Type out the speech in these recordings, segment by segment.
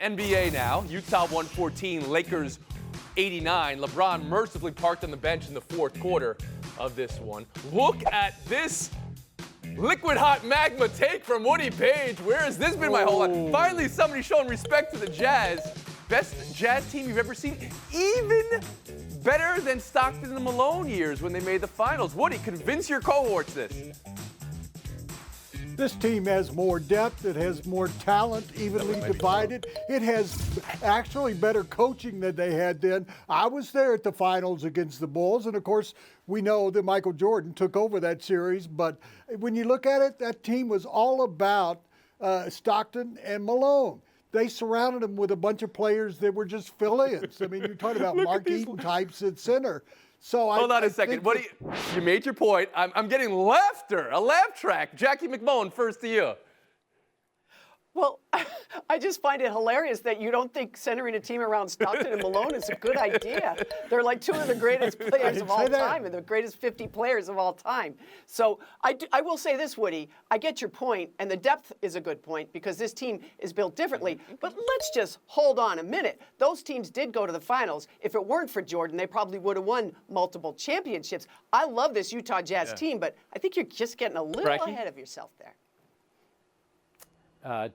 NBA now. Utah 114, Lakers 89. LeBron mercifully parked on the bench in the fourth quarter of this one. Look at this liquid hot magma take from Woody Paige. Where has this been my whole life? Finally, somebody showing respect to the Jazz. Best Jazz team you've ever seen. Even better than Stockton and Malone years when they made the finals. Woody, convince your cohorts this. This team has more depth. It has more talent, evenly divided. It has actually better coaching than they had then. I was there at the finals against the Bulls, and of course, we know that Michael Jordan took over that series. But when you look at it, that team was all about Stockton and Malone. They surrounded them with a bunch of players that were just fill-ins. I mean, you're talking about Mark Eaton types at center. So hold on a second. What do you made your point. I'm getting laughter, a laugh track. Jackie MacMullan, first to you. Well, I just find it hilarious that you don't think centering a team around Stockton and Malone is a good idea. They're like two of the greatest players of all time and the greatest 50 players of all time. So I will say this, Woody. I get your point, and the depth is a good point because this team is built differently. But let's just hold on a minute. Those teams did go to the finals. If it weren't for Jordan, they probably would have won multiple championships. I love this Utah Jazz team, but I think you're just getting a little ahead of yourself there.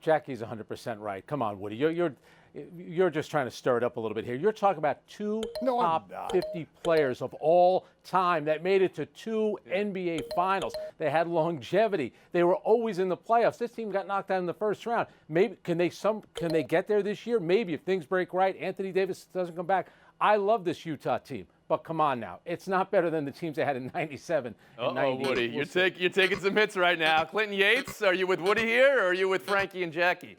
Jackie's 100% right. Come on, Woody. You're just trying to stir it up a little bit here. You're talking about two top 50 players of all time that made it to two NBA finals. They had longevity. They were always in the playoffs. This team got knocked out in the first round. Maybe can they get there this year? Maybe if things break right, Anthony Davis doesn't come back. I love this Utah team. But come on now. It's not better than the teams they had in 97 and 98. Woody. You're taking some hits right now. Clinton Yates, are you with Woody here or are you with Frankie and Jackie?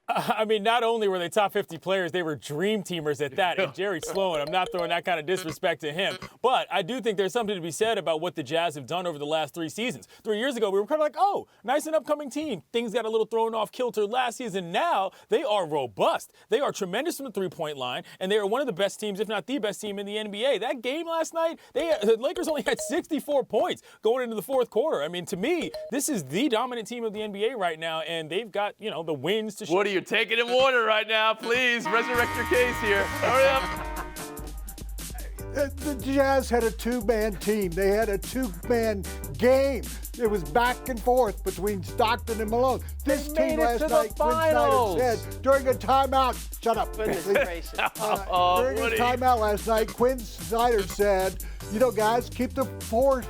I mean, not only were they top 50 players, they were dream teamers at that. And Jerry Sloan, I'm not throwing that kind of disrespect to him. But I do think there's something to be said about what the Jazz have done over the last 3 seasons. 3 years ago, we were kind of like, oh, nice and upcoming team. Things got a little thrown off kilter last season. Now they are robust. They are tremendous from the three-point line, and they are one of the best teams, if not the best team in the NBA. That game last night, the Lakers only had 64 points going into the fourth quarter. I mean, to me, this is the dominant team of the NBA right now, and they've got, the wins to show. Woody, you're taking in water right now. Please resurrect your case here. Hurry up. The Jazz had a two-man team. They had a two-man game. It was back and forth between Stockton and Malone. This team last night, Quinn Snyder said during a timeout, shut up. Goodness gracious. During a timeout last night, Quinn Snyder said, guys, keep the floor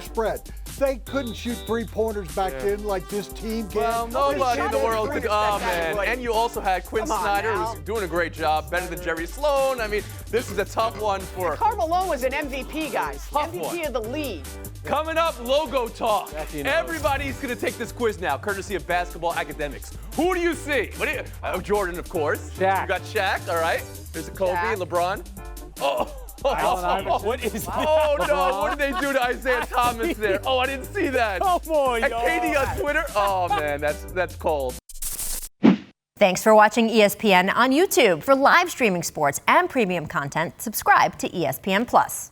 spread. They couldn't shoot three-pointers back then like this team can. Well, nobody in the world could. Oh, man. And you also had Quinn Snyder, who's doing a great job, better than Jerry Sloan. I mean, this is a tough one for. Karl Malone was an MVP, guys. Tough MVP one. of the league. Coming up, logo talk. Everybody's going to take this quiz now, courtesy of Basketball Academics. Who do you see? Jordan, of course. Shaq. You got Shaq, all right. There's a Kobe and LeBron. What is that? Oh, no. What did they do to Isaiah Thomas there? Oh, I didn't see that. Oh, boy. And Katie on Twitter. Oh, man, that's cold. Thanks for watching ESPN on YouTube. For live streaming sports and premium content, subscribe to ESPN+.